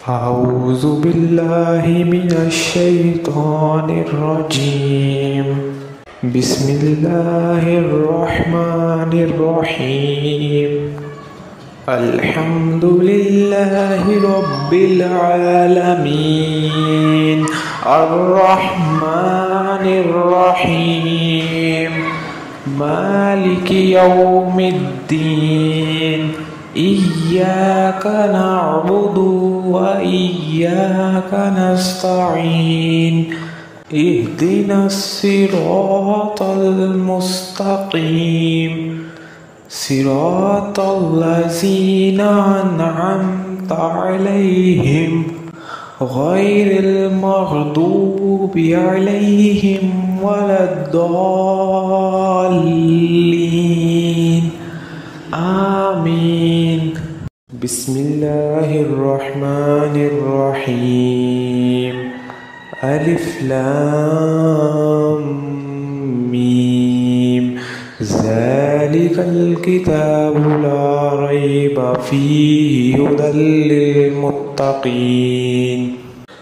أعوذ بالله من الشيطان الرجيم. بسم الله الرحمن الرحيم. الحمد لله رب العالمين الرحمن الرحيم مالك يوم الدين. إياك نعبد وإياك نستعين. اهدنا الصراط المستقيم صراط الذين أنعمت عليهم غير المغضوب عليهم ولا الضالين. آمين. بسم الله الرحمن الرحيم. ألف لام ميم. ذلك الكتاب لا ريب فيه هدى للمتقين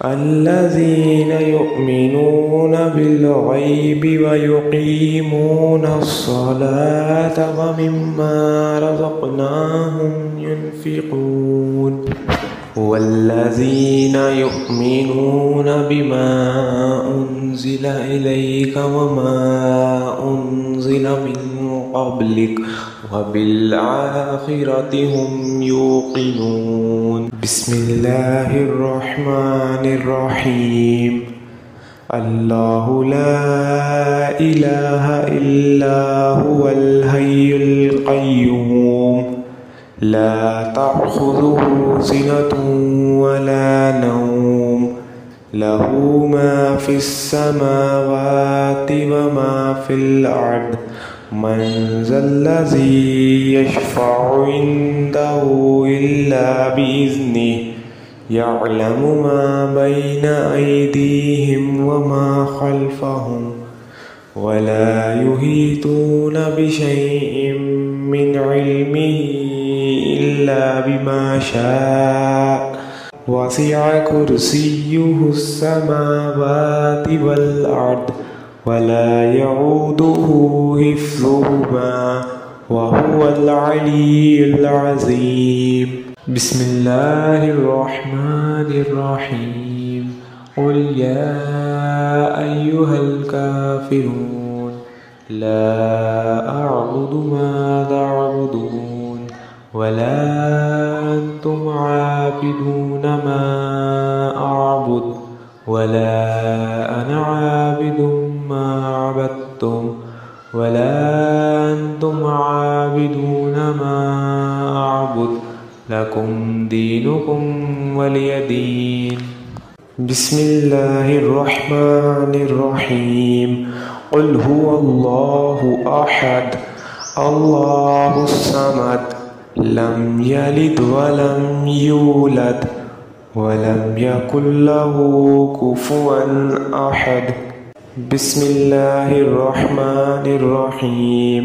الذين يؤمنون بالغيب ويقيمون الصلاة ومما رزقناهم ينفقون والذين يؤمنون بما أنزل إليك وما أنزل من قبلك وبالآخرة هم يوقنون. بسم الله الرحمن الرحيم. الله لا إله إلا هو الحي القيوم لا تأخذه سنة ولا نوم له ما في السماوات وما في الأرض. من ذا الذي يشفع عنده إلا بإذنه يعلم ما بين أيديهم وما خلفهم ولا يحيطون بشيء من علمه إلا بما شاء. وسع كرسيه السماوات والأرض ولا يعوده حفظهما وهو العلي العظيم. بسم الله الرحمن الرحيم. قل يا أيها الكافرون لا أعبد ما تعبدون ولا أنتم عابدون ما أعبد ولا أنا عابد ما عبدتم ولا أنتم عابدون ما أعبد لكم دينكم ولي دين. بسم الله الرحمن الرحيم. قل هو الله أحد الله الصمد لم يلد ولم يولد ولم يكن له كفوا أحد. بسم الله الرحمن الرحيم.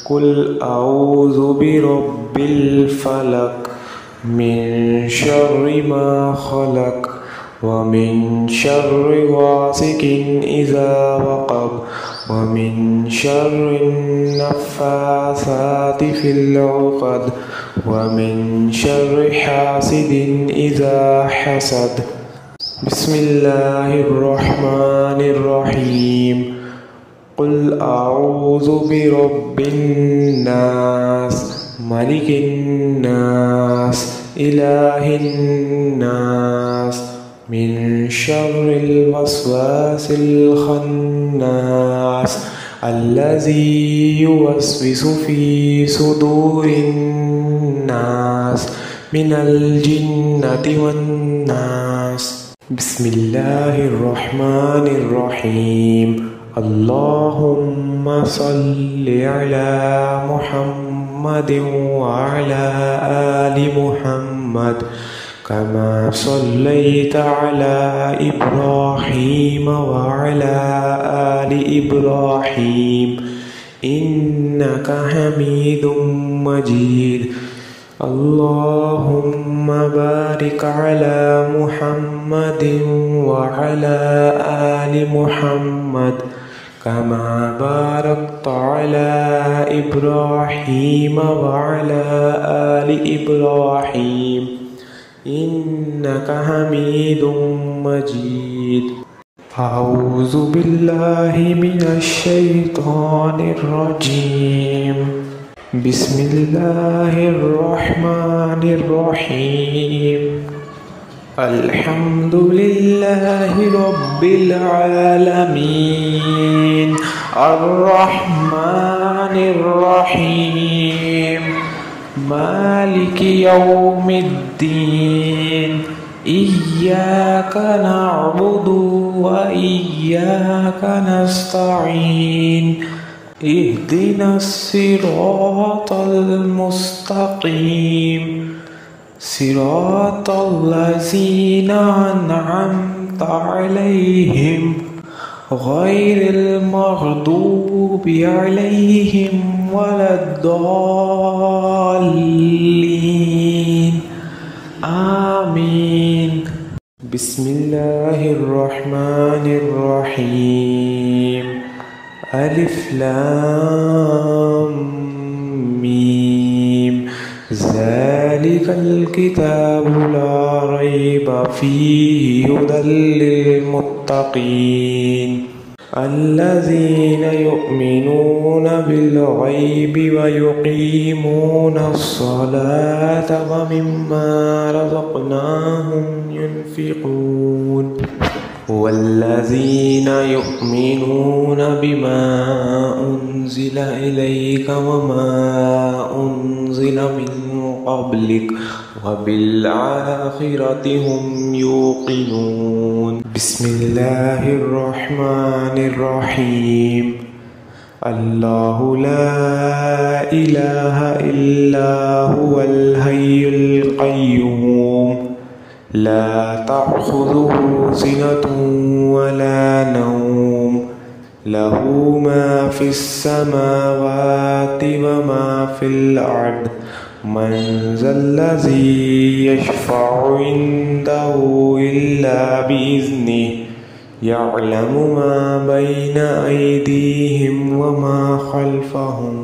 قل أعوذ برب الفلق من شر ما خلق ومن شر غاسق إذا وقب ومن شر النفاثات في العقد ومن شر حاسد إذا حسد. بسم الله الرحمن الرحيم. قل أعوذ برب الناس ملك الناس إله الناس من شر الوسواس الخناس الذي يوسوس في صدور الناس من الجنة والناس. بسم الله الرحمن الرحيم. اللهم صل على محمد وعلى آل محمد كما صليت على إبراهيم وعلى آل إبراهيم إنك حميد مجيد. اللهم بارك على محمد وعلى آل محمد كما باركت على إبراهيم وعلى آل إبراهيم إنك حميد مجيد. أعوذ بالله من الشيطان الرجيم. بسم الله الرحمن الرحيم. الحمد لله رب العالمين الرحمن الرحيم مالك يوم الدين إياك نعبد وإياك نستعين اهدنا الصراط المستقيم صراط الذين أنعمت عليهم غير المغضوب عليهم ولا الضالين آمين. بسم الله الرحمن الرحيم. ألف لام ميم ذلك الكتاب لا ريب فيه هدى للمتقين الذين يؤمنون بالغيب ويقيمون الصلاة ومما رزقناهم ينفقون والذين يؤمنون بما أنزل إليك وما أنزل من قبلك وبالآخرة هم يوقنون. بسم الله الرحمن الرحيم. الله لا إله إلا هو الحي القيوم لا تأخذه سنة ولا نوم له ما في السماوات وما في الأرض من ذا الذي يشفع عنده إلا بإذنه يعلم ما بين أيديهم وما خلفهم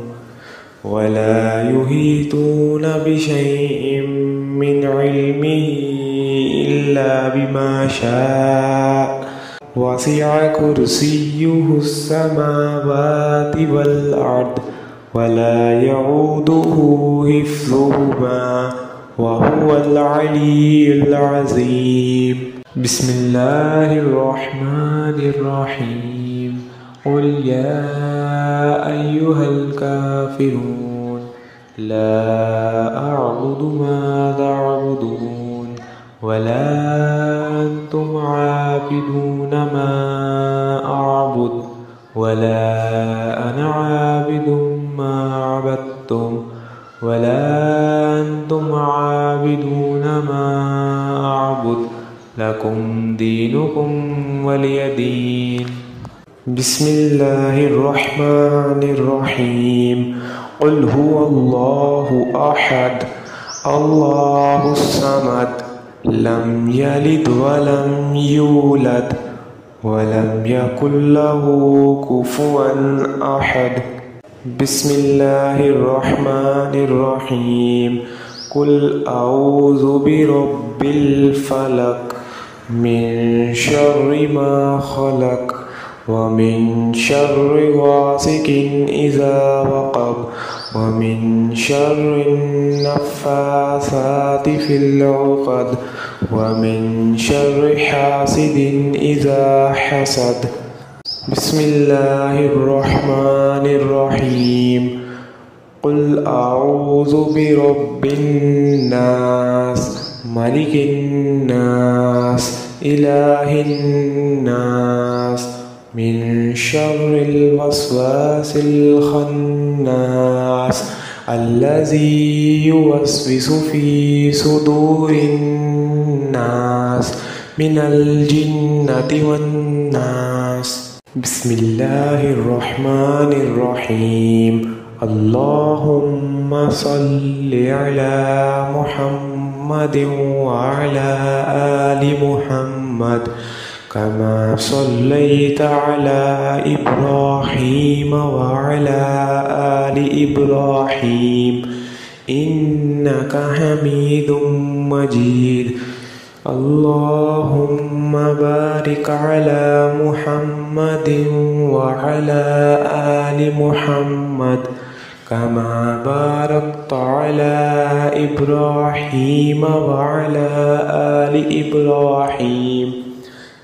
ولا يحيطون بشيء من علمه إلا بما شاء وسع كرسيه السماوات والأرض ولا يعوده حفظهما وهو العلي العظيم. بسم الله الرحمن الرحيم. قل يا أيها الكافرون لا أعبد ما تعبدون ولا أنتم عابدون ما أعبد ولا أنا عابد ما عبدتم ولا أنتم عابدون ما أعبد لكم دينكم ولي دين. بسم الله الرحمن الرحيم. قل هو الله أحد الله الصمد لم يلد ولم يولد ولم يكن له كفوا أحد. بسم الله الرحمن الرحيم. قل أعوذ برب الفلق من شر ما خلق ومن شر غاسق إذا وقب ومن شر النفاثات في العقد ومن شر حاسد إذا حسد. بسم الله الرحمن الرحيم. قل أعوذ برب الناس ملك الناس إله الناس من شر الوسواس الخناس الذي يوسوس في صدور الناس من الجنة والناس. بسم الله الرحمن الرحيم. اللهم صل على محمد وعلى آل محمد كما صليت على إبراهيم وعلى آل إبراهيم إنك حميد مجيد. اللهم بارك على محمد وعلى آل محمد كما باركت على إبراهيم وعلى آل إبراهيم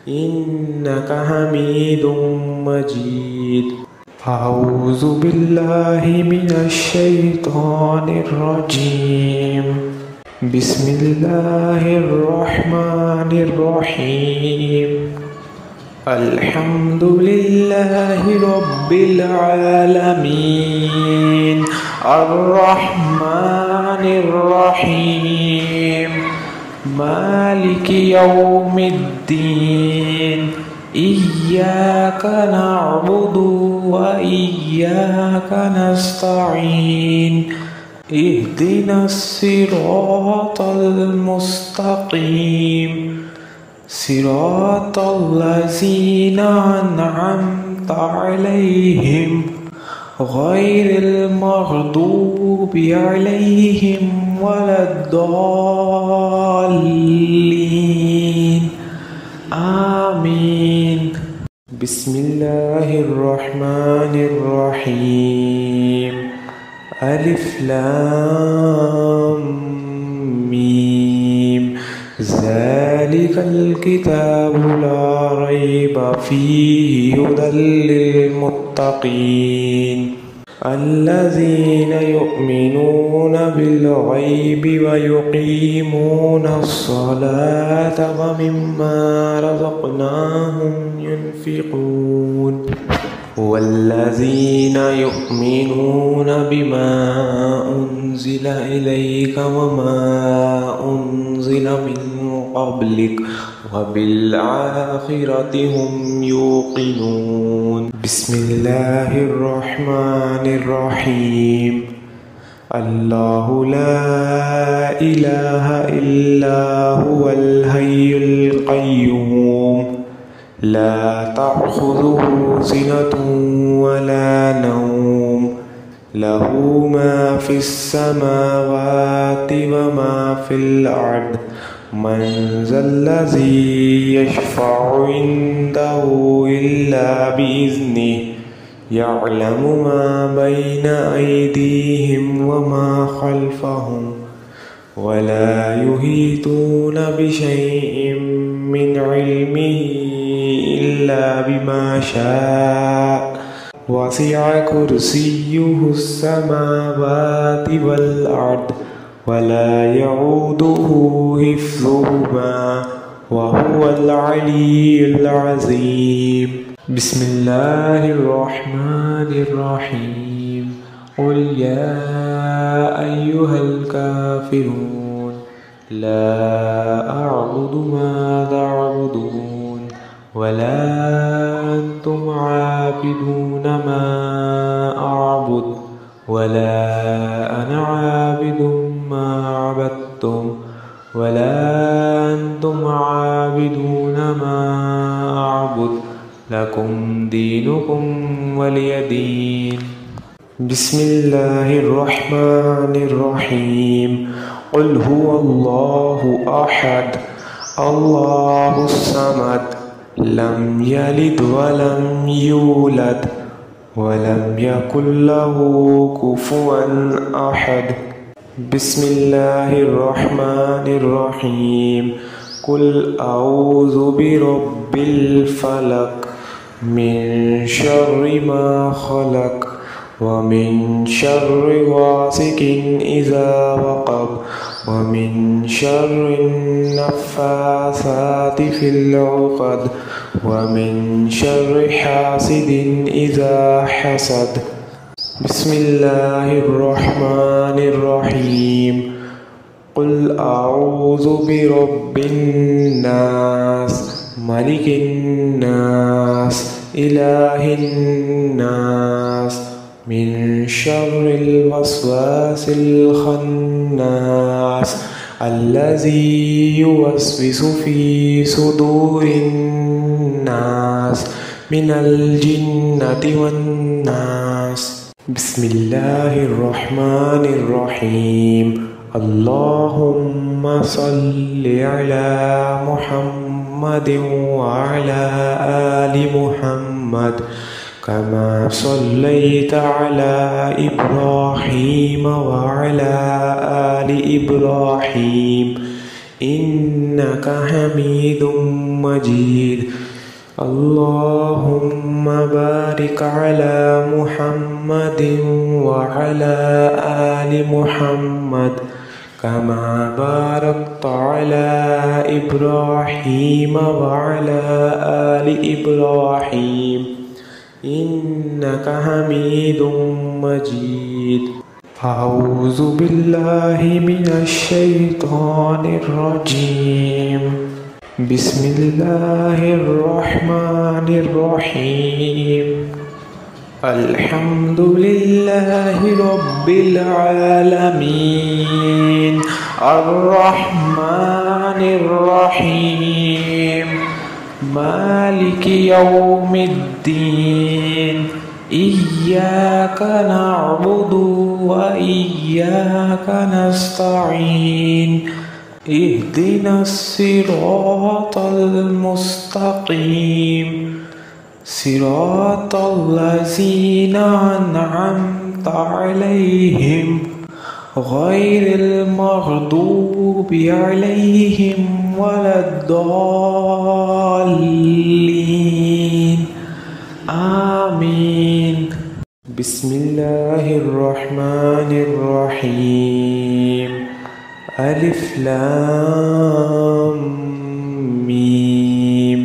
إنك حميد مجيد. أعوذ بالله من الشيطان الرجيم. بسم الله الرحمن الرحيم. الحمد لله رب العالمين الرحمن الرحيم مالك يوم الدين إياك نعبد وإياك نستعين اهدنا الصراط المستقيم صراط الذين أنعمت عليهم غير المغضوب عليهم ولا الضالين آمين. بسم الله الرحمن الرحيم. ألف لام ميم ذلك الكتاب لا ريب فيه هدى للمتقين الذين يؤمنون بالغيب ويقيمون الصلاة ومما رزقناهم ينفقون والذين يؤمنون بما أنزل إليك وما أنزل من قبلك وبالآخرة هم يوقنون. بسم الله الرحمن الرحيم. الله لا إله إلا هو الحي القيوم لا تأخذه سنة ولا نوم له ما في السماوات وما في الأرض من ذا الذي يشفع عنده إلا بإذنه يعلم ما بين أيديهم وما خلفهم ولا يحيطون بشيء من علمه إلا بما شاء وسع كرسيه السماوات والأرض ولا يعوده حفظهما وهو العلي العظيم. بسم الله الرحمن الرحيم. قل يا أيها الكافرون لا أعبد ما تعبدون ولا أنتم عابدون ما أعبد ولا أنا عابد ما عبدتم ولا أنتم عابدون ما أعبد لكم دينكم ولي دين. بسم الله الرحمن الرحيم. قل هو الله أحد الله الصمد لم يلد ولم يولد ولم يكن له كفوا أحد. بسم الله الرحمن الرحيم. قل أعوذ برب الفلق من شر ما خلق ومن شر غاسق إذا وقب ومن شر النفاثات في العقد ومن شر حاسد إذا حسد. بسم الله الرحمن الرحيم. قل أعوذ برب الناس ملك الناس إله الناس من شر الوسواس الخناس الذي يوسوس في صدور الناس من الجنة والناس. بسم الله الرحمن الرحيم. اللهم صل على محمد وعلى آل محمد كما صليت على إبراهيم وعلى آل إبراهيم إنك حميد مجيد. اللهم بارك على محمد وعلى آل محمد كما باركت على إبراهيم وعلى آل إبراهيم إنك حميد مجيد. أعوذ بالله من الشيطان الرجيم. بسم الله الرحمن الرحيم. الحمد لله رب العالمين الرحمن الرحيم مالك يوم الدين إياك نعبد وإياك نستعين اهدنا الصراط المستقيم صراط الذين أنعمت عليهم غير المغضوب عليهم ولا الضالين آمين. بسم الله الرحمن الرحيم. ألف لام ميم.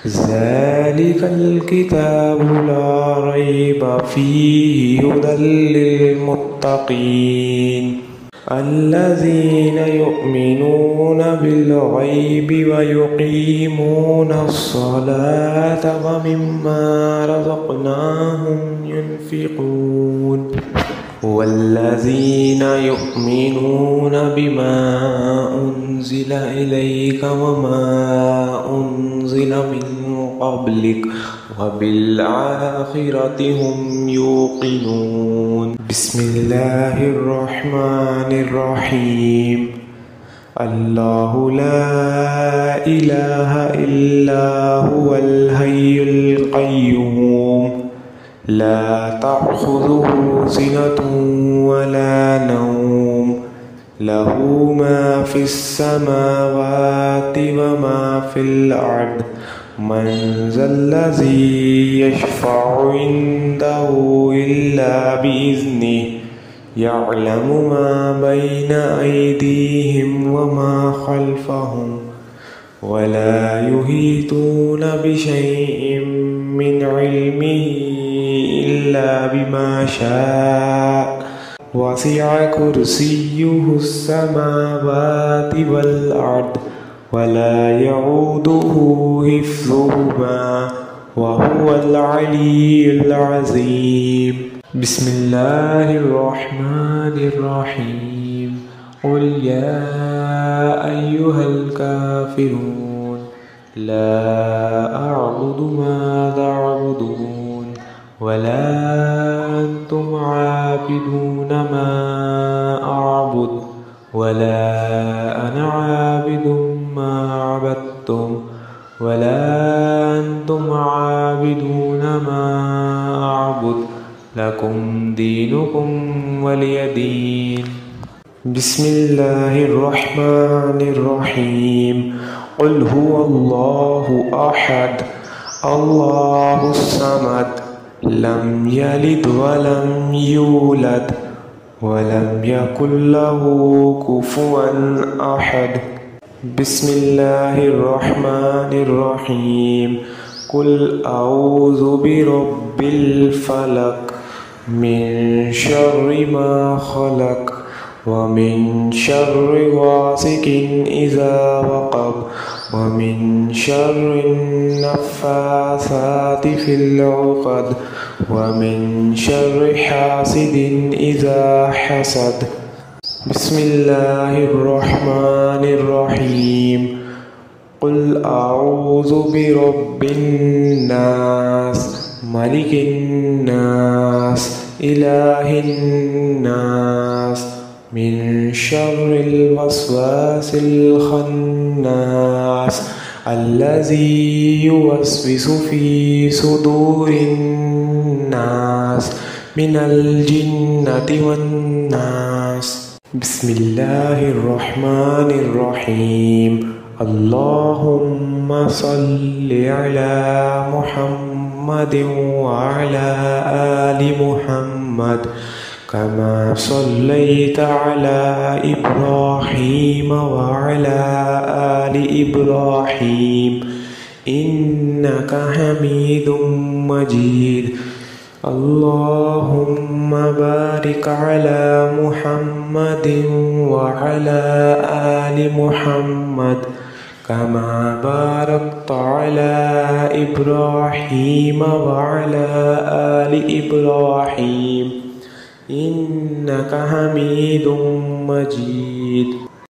ذلك الكتاب لا ريب فيه هدى للمتقين الذين يؤمنون بالغيب ويقيمون الصلاة ومما رزقناهم ينفقون والذين يؤمنون بما أنزل إليك وما أنزل من قبلك وبالآخرة هم يوقنون. بسم الله الرحمن الرحيم. الله لا إله إلا هو الحي القيوم لا تأخذه سنة ولا نوم له ما في السماوات وما في الأرض من ذا الذي يشفع عنده إلا بإذنه يعلم ما بين أيديهم وما خلفهم ولا يحيطون بشيء من علمه إلا بما شاء وسع كرسيه السماوات والأرض ولا يعوده حفظهما وهو العلي العظيم. بسم الله الرحمن الرحيم. قل يا أيها الكافرون لا أعبد ما تعبدون ولا أنتم عابدون ما أعبد ولا أنا عابد ما عبدتم ولا أنتم عابدون ما أعبد لكم دينكم ولي دين. بسم الله الرحمن الرحيم. قل هو الله أحد الله الصمد لم يلد ولم يولد ولم يكن له كفوا أحد. بسم الله الرحمن الرحيم. قل أعوذ برب الفلق من شر ما خلق ومن شر غاسق إذا وقب ومن شر النفاثات في العقد ومن شر حاسد إذا حسد. بسم الله الرحمن الرحيم. قل أعوذ برب الناس ملك الناس إله الناس من شر الوسواس الخناس الذي يوسوس في صدور الناس من الجنة والناس. بسم الله الرحمن الرحيم. اللهم صل على محمد وعلى آل محمد كما صليت على إبراهيم وعلى آل إبراهيم إنك حميد مجيد. اللهم بارك على محمد وعلى آل محمد كما باركت على إبراهيم وعلى آل إبراهيم إنك حميد مجيد.